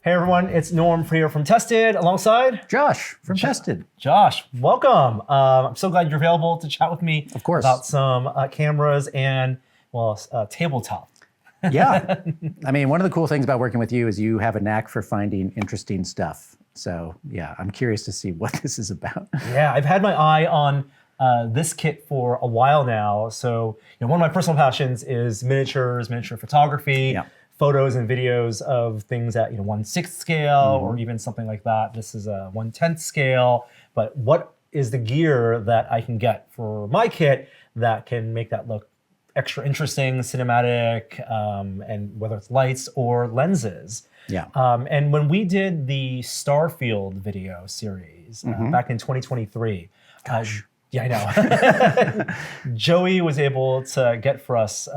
Hey everyone, it's Norm here from Tested alongside Josh from Tested. Josh, welcome. I'm so glad you're available to chat with me Of course. about some cameras and, well, tabletop. Yeah. I mean, one of the cool things about working with you is you have a knack for finding interesting stuff. So yeah, I'm curious to see what this is about. Yeah, I've had my eye on this kit for a while now. So one of my personal passions is miniatures, miniature photography. Yeah. Photos and videos of things at 1/6 scale or even something like that. This is a 1/10 scale. But what is the gear that I can get for my kit that can make that look extra interesting, cinematic, and whether it's lights or lenses? Yeah. And when we did the Starfield video series back in 2023, yeah, I know. Joey was able to get for us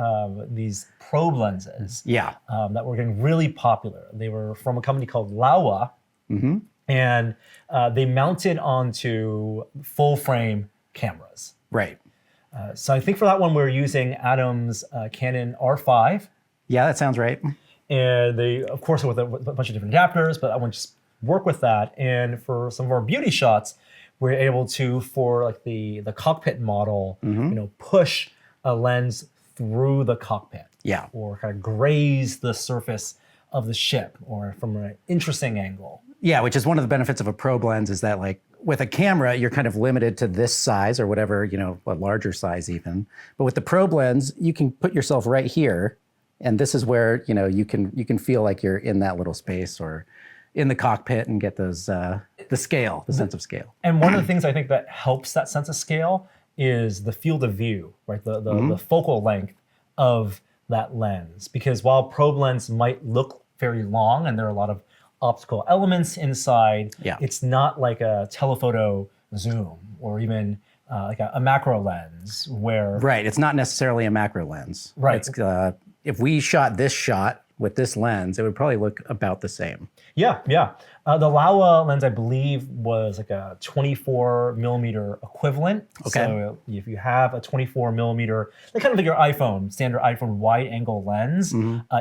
these probe lenses that were getting really popular. They were from a company called Laowa, and they mounted onto full frame cameras. Right. So I think for that one, we're using Atom's Canon R5. Yeah, that sounds right. And they, of course, with a bunch of different adapters, but I want to just work with that. And for some of our beauty shots, we're able to, for like the cockpit model, push a lens through the cockpit. Yeah. Or kind of graze the surface of the ship, or from an interesting angle. Yeah, which is one of the benefits of a probe lens is that like with a camera, you're kind of limited to this size or whatever, a larger size even. But with the probe lens, you can put yourself right here. And this is where, you can feel like you're in that little space or in the cockpit and get those, the sense of scale. And one of the things I think that helps that sense of scale is the field of view, right? The focal length of that lens. Because while probe lens might look very long and there are a lot of optical elements inside, it's not like a telephoto zoom or even like a macro lens where... Right, it's not necessarily a macro lens. Right. It's, if we shot this shot with this lens, it would probably look about the same. Yeah, yeah. The Laowa lens, I believe, was like a 24 millimeter equivalent. Okay. So if you have a 24 millimeter, like kind of like your iPhone, standard iPhone wide angle lens,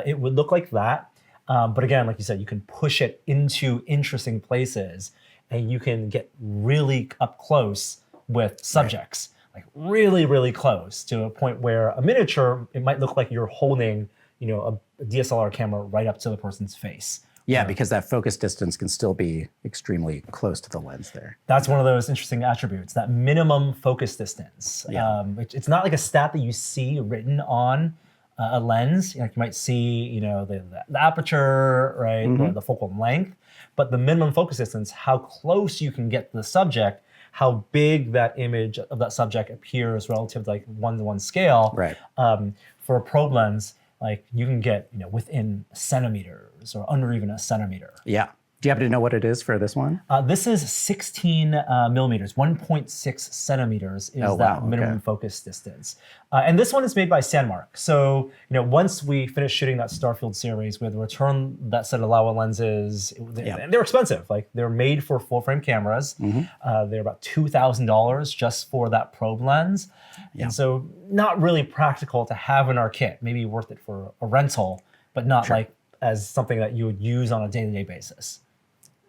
it would look like that. But again, like you said, you can push it into interesting places and you can get really up close with subjects. Like really, really close to a point where a miniature, it might look like you're holding, a DSLR camera right up to the person's face. Yeah, because that focus distance can still be extremely close to the lens there. That's one of those interesting attributes, that minimum focus distance. Yeah. It's not like a stat that you see written on a lens. You might see, the aperture, right, the focal length, but the minimum focus distance, how close you can get to the subject, how big that image of that subject appears relative to like 1:1 scale. Right. For a probe lens, like you can get within centimeters or under even a centimeter. Yeah. Do you happen to know what it is for this one? This is 16 millimeters, 1.6 centimeters is that minimum focus distance. And this one is made by Sandmark. So, once we finished shooting that Starfield series, we had to return that set of Laowa lenses. And they're expensive. Like they're made for full frame cameras. They're about $2,000 just for that probe lens. And so not really practical to have in our kit. Maybe worth it for a rental, but not like as something that you would use on a day-to-day basis.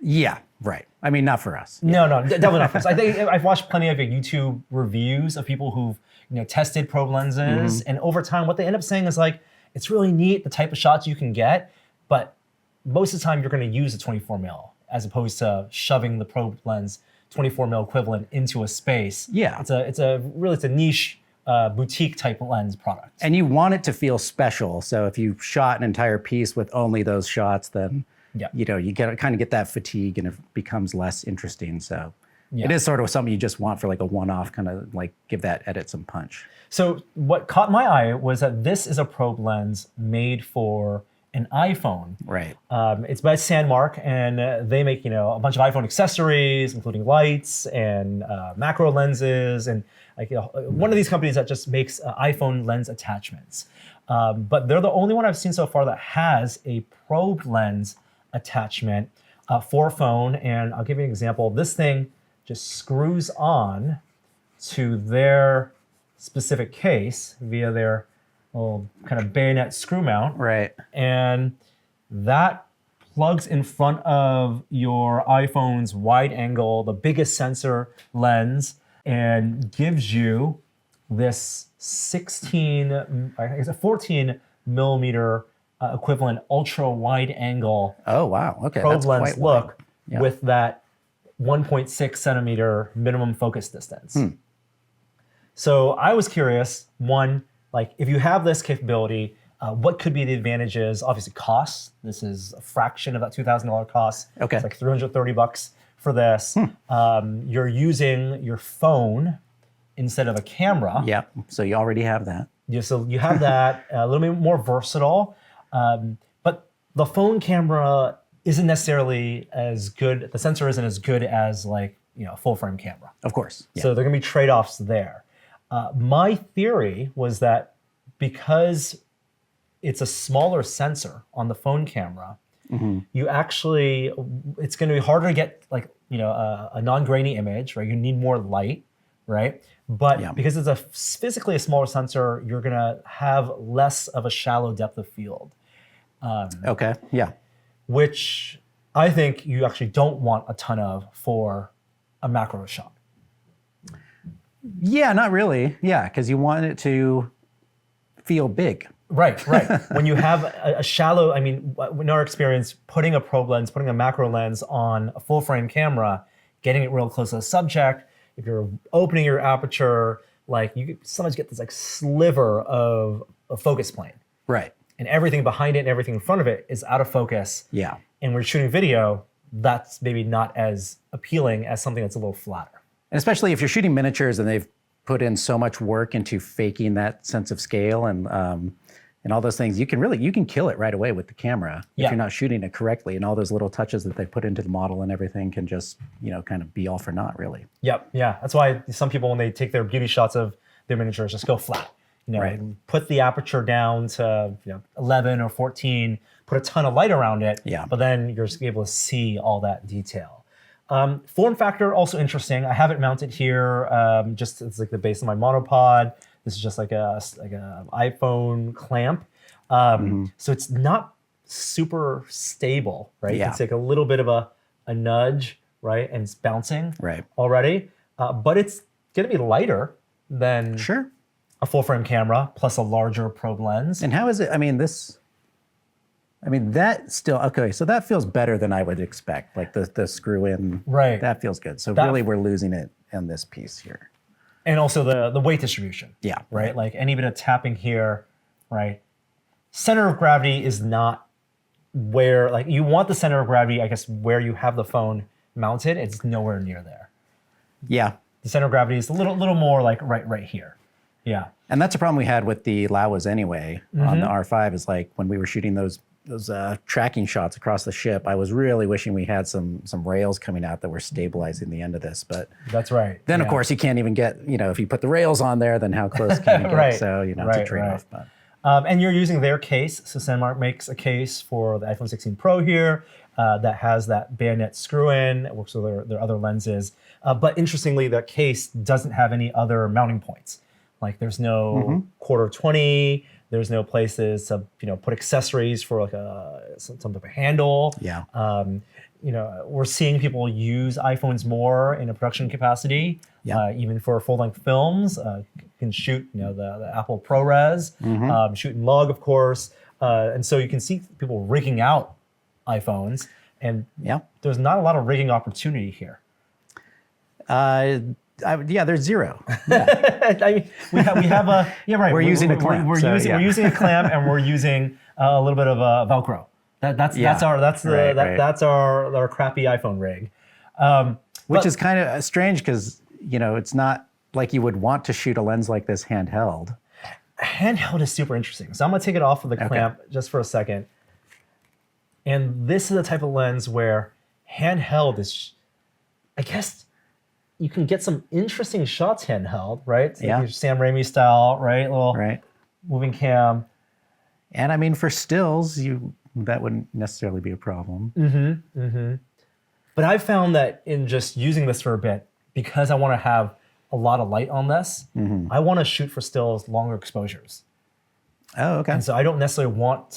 Yeah, right. I mean, not for us. No, definitely not for us. I think I've watched plenty of YouTube reviews of people who've tested probe lenses, and over time, what they end up saying is like, it's really neat the type of shots you can get, but most of the time you're going to use a 24 mil as opposed to shoving the probe lens 24 mil equivalent into a space. Yeah, it's a niche boutique type lens product. And you want it to feel special. So if you shot an entire piece with only those shots, then you kind of get that fatigue and it becomes less interesting. So it is sort of something you just want for like a one-off, kind of like give that edit some punch. So what caught my eye was that this is a probe lens made for an iPhone. Right. It's by Sandmark, and they make a bunch of iPhone accessories, including lights and macro lenses, and like one of these companies that just makes iPhone lens attachments. But they're the only one I've seen so far that has a probe lens attachment for a phone. And I'll give you an example. This thing just screws on to their specific case via their little kind of bayonet screw mount. Right. And that plugs in front of your iPhone's wide angle, the biggest sensor lens, and gives you this 14 millimeter equivalent ultra wide angle Oh, wow. Okay. probe That's lens quite look wide. Yeah. with that 1.6 centimeter minimum focus distance. So I was curious, one, like if you have this capability, what could be the advantages? Obviously costs. This is a fraction of that $2,000 cost. Okay. It's like $330 for this. You're using your phone instead of a camera. Yeah. So you already have that. So you have that, a little bit more versatile. But the phone camera isn't necessarily as good, the sensor isn't as good as like, a full frame camera. Of course. Yeah. So there are gonna be trade-offs there. My theory was that because it's a smaller sensor on the phone camera, you actually, it's gonna be harder to get like, a non-grainy image, right? You need more light, right? But because it's physically a smaller sensor, you're gonna have less of a shallow depth of field, Okay. Yeah. which I think you actually don't want a ton of for a macro shot. Yeah, not really. Yeah, because you want it to feel big. Right. When you have a shallow, I mean, in our experience, putting a probe lens, putting a macro lens on a full frame camera, getting it real close to the subject, if you're opening your aperture, like you could sometimes get this like sliver of a focus plane. Right. And everything behind it and everything in front of it is out of focus. Yeah. And when you're shooting video, that's maybe not as appealing as something that's a little flatter. And especially if you're shooting miniatures and they've put in so much work into faking that sense of scale and all those things, you can kill it right away with the camera if you're not shooting it correctly. And all those little touches that they put into the model and everything can just, kind of be all for naught, really. Yep. Yeah. That's why some people, when they take their beauty shots of their miniatures, just go flat. Right. Put the aperture down to 11 or 14, put a ton of light around it, but then you're just able to see all that detail. Form factor, also interesting. I have it mounted here, just it's like the base of my monopod. This is just like a iPhone clamp. So it's not super stable, right? Yeah. It's like a little bit of a nudge, right? And it's bouncing already. But it's gonna be lighter than a full frame camera plus a larger probe lens. And how is it? That still, okay, so that feels better than I would expect. Like the screw in, that feels good. So really we're losing it in this piece here. And also the weight distribution. Yeah. Right? Like any bit of tapping here, right? Center of gravity is not where, like you want the center of gravity, I guess, where you have the phone mounted. It's nowhere near there. Yeah. The center of gravity is a little more like right here. Yeah. And that's a problem we had with the Laowas anyway on the R5 is like when we were shooting those tracking shots across the ship, I was really wishing we had some rails coming out that were stabilizing the end of this. But that's right. Then of course you can't even get, if you put the rails on there, then how close can you get? So, it's a trade-off. But. And you're using their case. So Sandmarc makes a case for the iPhone 16 Pro here that has that bayonet screw-in. It works with their other lenses. But interestingly, that case doesn't have any other mounting points. Like there's no quarter 20. There's no places to put accessories for like some type of handle. Yeah. We're seeing people use iPhones more in a production capacity. Yeah. Even for full-length films, you can shoot the Apple ProRes, shoot in log, of course, and so you can see people rigging out iPhones, and there's not a lot of rigging opportunity here. There's zero. I mean, we have a We're using a clamp. We're using a clamp, and we're using a little bit of Velcro. That's our crappy iPhone rig. Which is kind of strange because it's not like you would want to shoot a lens like this handheld. Handheld is super interesting. So I'm gonna take it off of the clamp just for a second. And this is the type of lens where handheld is, I guess, you can get some interesting shots handheld, right? So like Sam Raimi style, right? Little moving cam. And I mean, for stills, that wouldn't necessarily be a problem. But I've found that in just using this for a bit, because I want to have a lot of light on this, I want to shoot for stills longer exposures. Oh, okay. And so I don't necessarily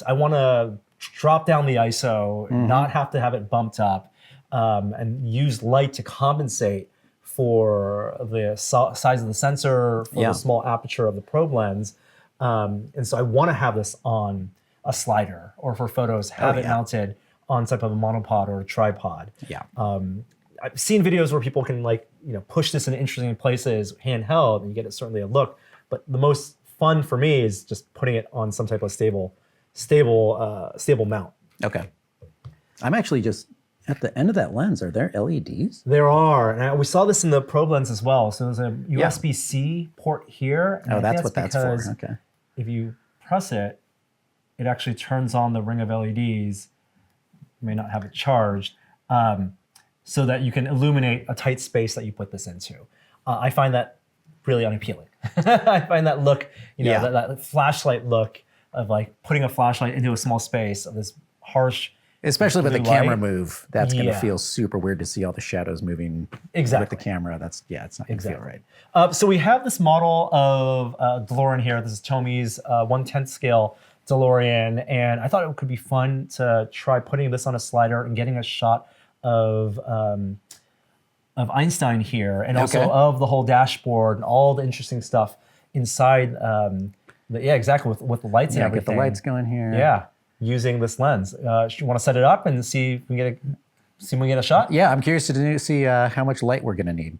I want to drop down the ISO, not have to have it bumped up, and use light to compensate for the size of the sensor, for the small aperture of the probe lens. And so I want to have this on a slider, or for photos, have it mounted on type of a monopod or a tripod. Yeah. I've seen videos where people can push this in interesting places handheld, and you get certainly a look. But the most fun for me is just putting it on some type of stable mount. Okay. I'm actually just at the end of that lens. Are there LEDs? There are, and we saw this in the probe lens as well. So there's a USB-C port here. And oh, that's what that's for. Okay. If you press it, it actually turns on the ring of LEDs. You may not have it charged, so that you can illuminate a tight space that you put this into. I find that really unappealing. I find that look, that flashlight look of like putting a flashlight into a small space of this harsh, especially with the camera light. Move, that's going to feel super weird to see all the shadows moving with the camera. It's not going to feel right. So we have this model of DeLorean here. This is Tomi's 1/10 scale DeLorean, and I thought it could be fun to try putting this on a slider and getting a shot of Einstein here, and also of the whole dashboard and all the interesting stuff inside. Exactly, with the lights and everything. Get the lights going here. Yeah, using this lens. You want to set it up and see if we can get a shot? Yeah, I'm curious to see how much light we're going to need.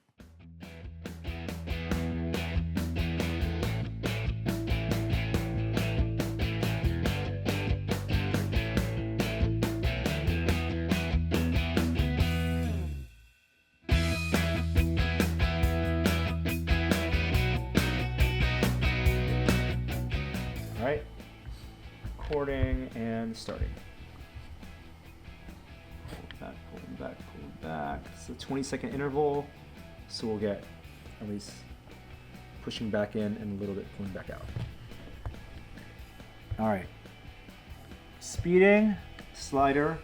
All right, recording and starting. Pulling back. It's a 20-second interval, so we'll get at least pushing back in and a little bit pulling back out. All right, speeding, slider,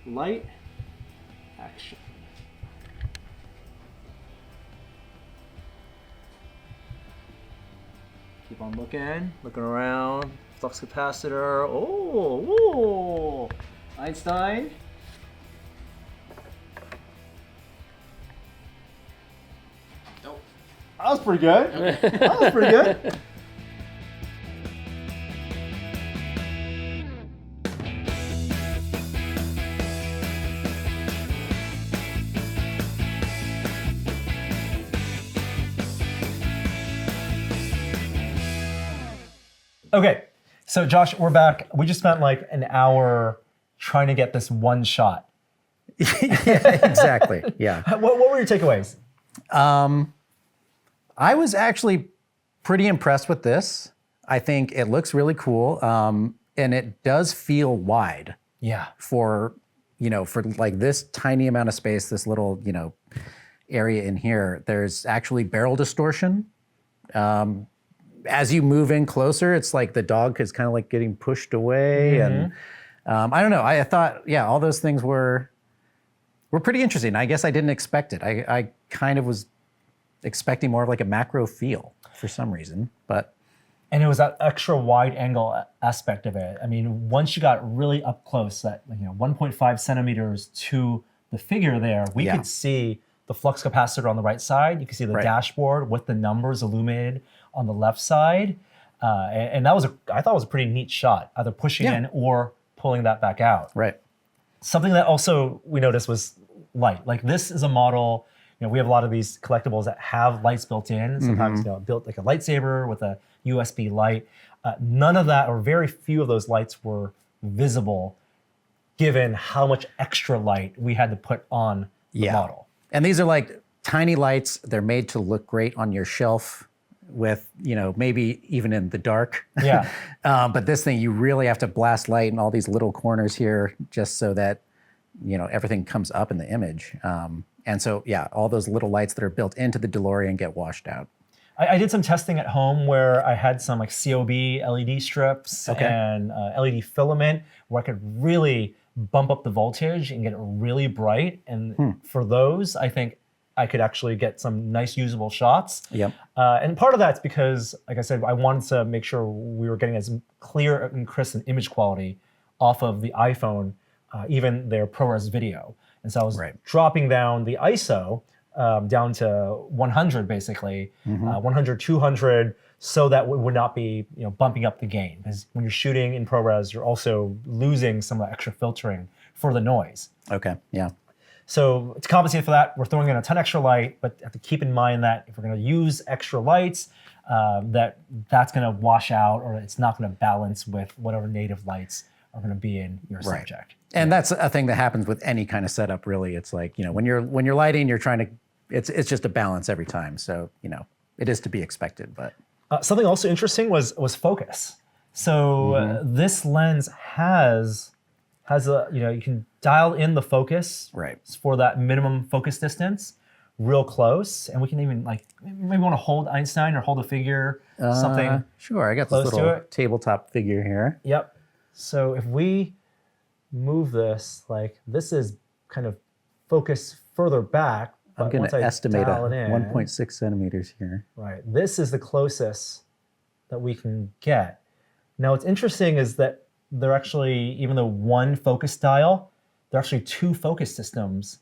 light, action. Keep on looking around. Flux capacitor. Oh, Einstein. Oh, that was pretty good. Okay, so Josh, we're back. We just spent like an hour trying to get this one shot. Yeah, exactly. Yeah. What were your takeaways? I was actually pretty impressed with this. I think it looks really cool, and it does feel wide. Yeah. For like this tiny amount of space, this little area in here. There's actually barrel distortion. As you move in closer, it's like the dog is kind of like getting pushed away, and I don't know. I thought, all those things were pretty interesting. I guess I didn't expect it. I kind of was expecting more of like a macro feel for some reason, and it was that extra wide angle aspect of it. I mean, once you got really up close, that 1.5 centimeters to the figure there, we could see the flux capacitor on the right side. You can see the dashboard with the numbers illuminated on the left side, and that was I thought it was a pretty neat shot, either pushing in or pulling that back out. Right. Something that also we noticed was light. Like this is a model. We have a lot of these collectibles that have lights built in. Sometimes built like a lightsaber with a USB light. None of that, or very few of those lights, were visible, given how much extra light we had to put on the model. And these are like tiny lights. They're made to look great on your shelf with, maybe even in the dark. Yeah. But this thing, you really have to blast light in all these little corners here just so that, everything comes up in the image. And so, all those little lights that are built into the DeLorean get washed out. I did some testing at home where I had some like COB LED strips and LED filament where I could really bump up the voltage and get it really bright. And for those, I think I could actually get some nice usable shots. Yep. And part of that's because, like I said, I wanted to make sure we were getting as clear and crisp an image quality off of the iPhone, even their ProRes video. And so I was Right. dropping down the ISO down to 100 basically, 100, 200, so that we would not be bumping up the gain. Because when you're shooting in ProRes, you're also losing some of the extra filtering for the noise. Okay. Yeah. So to compensate for that, we're throwing in a ton extra light, but have to keep in mind that if we're going to use extra lights, that's going to wash out, or it's not going to balance with whatever native lights are going to be in your subject. And that's a thing that happens with any kind of setup, really. It's like, when you're lighting, you're trying to, it's just a balance every time. So, it is to be expected, but. Something also interesting was focus. So this lens has a, you can dial in the focus for that minimum focus distance real close. And we can even maybe want to hold Einstein or hold a figure, something. Sure, I got close this to little it. tabletop figure here. Yep. So if we move this, this is kind of focus further back. I'm going to estimate dial it in, 1.6 centimeters here. Right. This is the closest that we can get. Now, what's interesting is that they're actually, even though one focus dial, there are actually two focus systems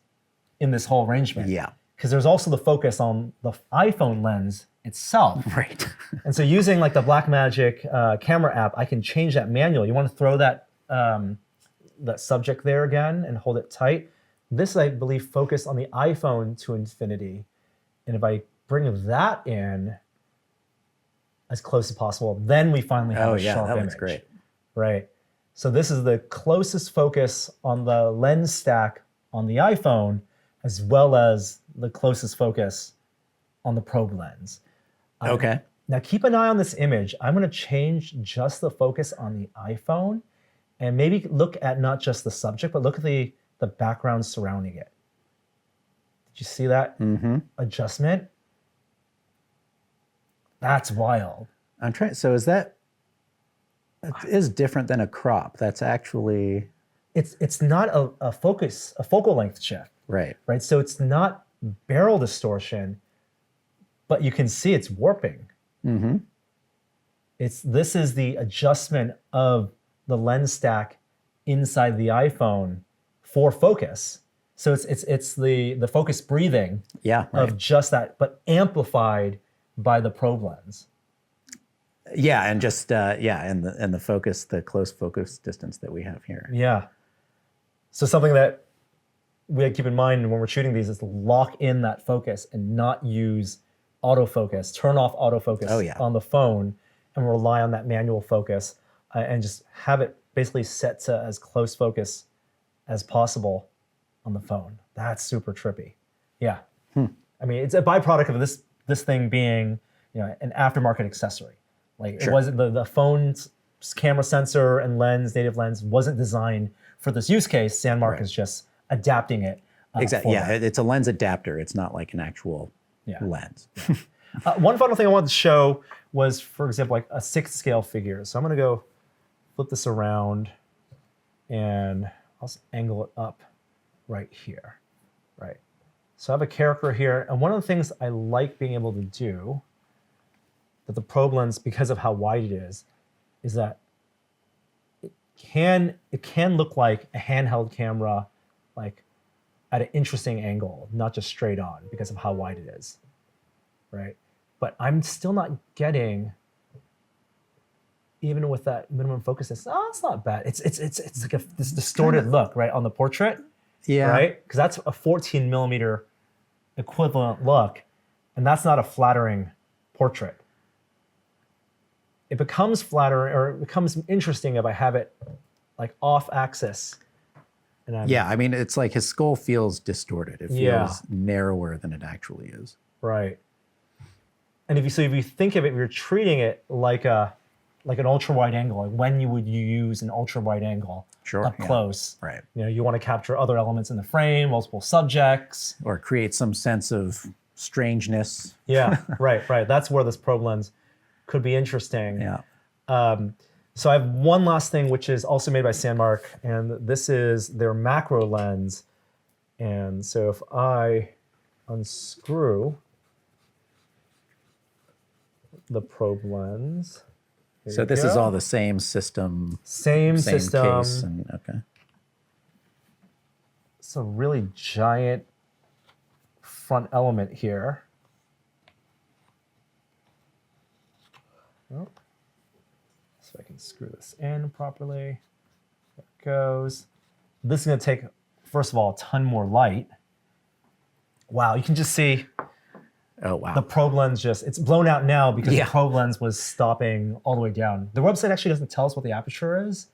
in this whole arrangement. Yeah. Because there's also the focus on the iPhone lens itself. Right. And so using the Blackmagic camera app, I can change that manually. You want to throw that that subject there again and hold it tight. This, I believe, focused on the iPhone to infinity. And if I bring that in as close as possible, then we finally have a sharp that image. looks great. Right. So this is the closest focus on the lens stack on the iPhone, as well as the closest focus on the probe lens. Okay. Now keep an eye on this image. I'm going to change just the focus on the iPhone, and maybe look at not just the subject, but look at the background surrounding it. Did you see that adjustment? That's wild. I'm trying. So it is different than a crop. That's actually It's not a focal length shift. right. Right? So it's not barrel distortion, but you can see it's warping. This is the adjustment of the lens stack inside the iPhone for focus. So it's the focus breathing Yeah. Right. of just that, but amplified by the probe lens. Yeah, and just and the focus, the close focus distance that we have here. Yeah. So something that we have to keep in mind when we're shooting these is to lock in that focus and not use autofocus, turn off autofocus on the phone and rely on that manual focus and just have it basically set to as close focus as possible on the phone. That's super trippy. Yeah. I mean, it's a byproduct of this thing being an aftermarket accessory. It wasn't the phone's camera sensor and lens, native lens, wasn't designed for this use case. Sandmark is just adapting it. Exactly. Yeah, it's a lens adapter. It's not like an actual lens. One final thing I wanted to show was, for example, a 6th scale figure. So I'm going to go flip this around and I'll angle it up right here. Right. So I have a character here. And one of the things I like being able to do that the probe lens, because of how wide it is that it can look like a handheld camera, at an interesting angle, not just straight on, because of how wide it is, right? But I'm still not getting, even with that minimum focus, it's not bad. It's like this distorted look, right, on the portrait, right? Because that's a 14 millimeter equivalent look, and that's not a flattering portrait. It becomes flattering, or it becomes interesting if I have it off axis. And I mean, it's like his skull feels distorted. It feels narrower than it actually is. Right. And if you think of it, you're treating it like an ultra wide angle. When you use an ultra wide angle up close? Right. You want to capture other elements in the frame, multiple subjects, or create some sense of strangeness. Yeah. Right. That's where this probe lens could be interesting. Yeah. So I have one last thing, which is also made by Sandmark, and this is their macro lens. And so if I unscrew the probe lens, So you this is go. all the same system, Same system. case, and okay. It's a really giant front element here. Oh. So I can screw this in properly. There it goes. This is going to take, first of all, a ton more light. Wow, you can just see Oh wow. the probe lens just, it's blown out now because Yeah. the probe lens was stopping all the way down. The website actually doesn't tell us what the aperture is.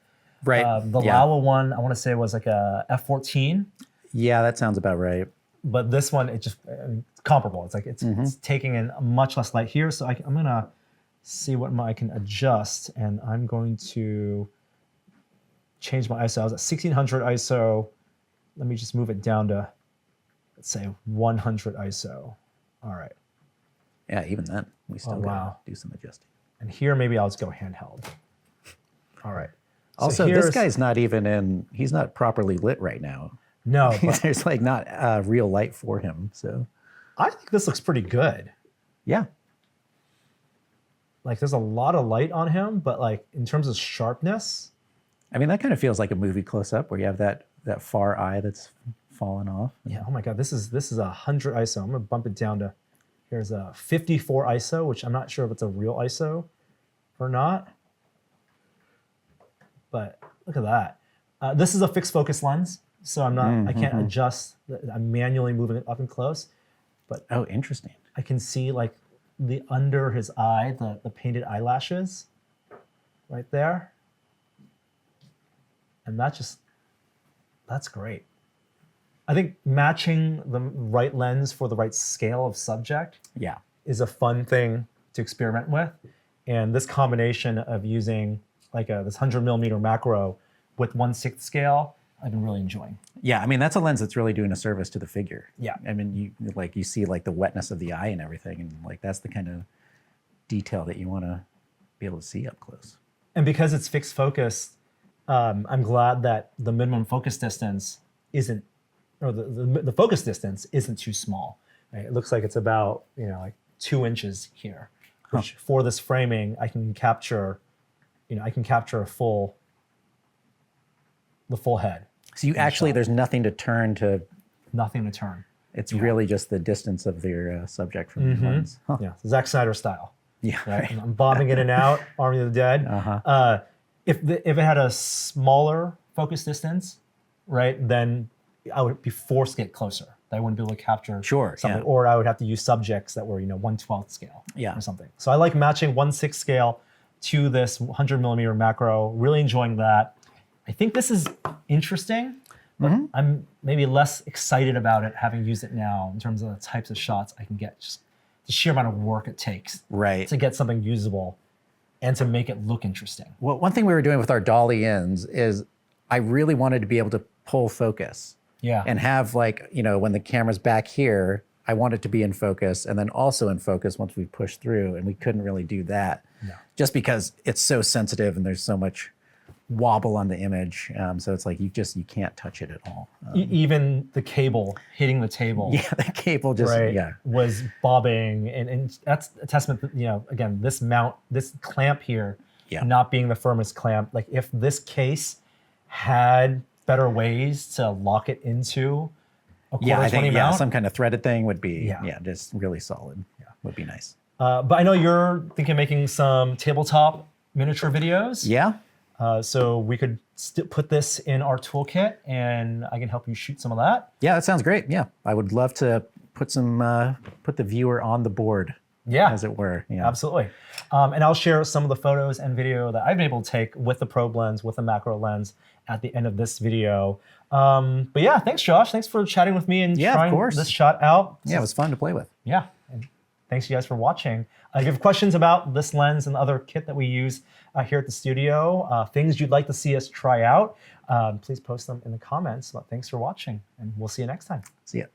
Right. The yeah. Laowa one, I want to say was like a f14. Yeah, that sounds about right. But this one, it's comparable. It's like it's taking in much less light here. So I'm gonna see what I can adjust, and I'm going to change my ISO. I was at 1600 ISO. Let me just move it down to, let's say 100 ISO. All right. Yeah, even then, we still gotta wow. do some adjusting. And here, maybe I'll just go handheld. All right. So Also, this here's- guy's not even in, he's not properly lit right now. No, but There's like not real light for him. So I think this looks pretty good. yeah. Like there's a lot of light on him, but like in terms of sharpness, I mean, that kind of feels like a movie close up where you have that far eye that's fallen off. yeah. Oh my God, this is 100 ISO. I'm gonna bump it down to, here's a 54 ISO, which I'm not sure if it's a real ISO or not. But look at that. This is a fixed focus lens, so I can't adjust. I'm manually moving it up and close. Oh, interesting. I can see like the under his eye, the painted eyelashes right there. And that's great. I think matching the right lens for the right scale of subject Yeah. is a fun thing to experiment with. And this combination of using like this 100mm macro with 1/6 scale, I've been really enjoying. Yeah, I mean that's a lens that's really doing a service to the figure. Yeah. I mean you see like the wetness of the eye and everything, and like that's the kind of detail that you want to be able to see up close. And because it's fixed focus, I'm glad that the minimum focus distance isn't, or the focus distance isn't too small. Right? It looks like it's about like 2 inches here, which for this framing I can capture, I can capture the full head. So you actually there's nothing to turn to. Nothing to turn. It's really just the distance of your subject from the lens. Huh. Yeah, Zack Snyder style. Yeah. Right? I'm bobbing in and out, Army of the Dead. If it had a smaller focus distance, right, then I would be forced to get closer. I wouldn't be able to capture Sure, something, yeah. or I would have to use subjects that were 1/12 scale Yeah. or something. So I like matching 1/6 scale to this 100mm macro. Really enjoying that. I think this is interesting, but I'm maybe less excited about it having used it now in terms of the types of shots I can get. Just the sheer amount of work it takes Right. to get something usable and to make it look interesting. Well, one thing we were doing with our dolly ins is I really wanted to be able to pull focus. Yeah. And have like, when the camera's back here, I want it to be in focus and then also in focus once we push through, and we couldn't really do that just because it's so sensitive and there's so much wobble on the image. So it's like you can't touch it at all. Even the cable hitting the table. Yeah, the cable just, Right, yeah. was bobbing, and that's a testament that, again, this clamp here, Yeah. not being the firmest clamp. Like if this case had better ways to lock it into a Yeah, I 1/4-20 think mount. some kind of threaded thing would be, Yeah. just really solid. Would be nice. But I know you're thinking of making some tabletop miniature videos. Yeah. So we could put this in our toolkit, and I can help you shoot some of that. Yeah, that sounds great. Yeah, I would love to put the viewer on the board, Yeah. as it were. Yeah. Absolutely. And I'll share some of the photos and video that I've been able to take with the probe lens, with the macro lens at the end of this video. But yeah, thanks, Josh. Thanks for chatting with me and Yeah, of trying course. this shot out. Yeah, it was fun to play with. Yeah. And thanks, you guys, for watching. If you have questions about this lens and the other kit that we use here at the studio, things you'd like to see us try out, please post them in the comments. But thanks for watching, and we'll see you next time. See ya.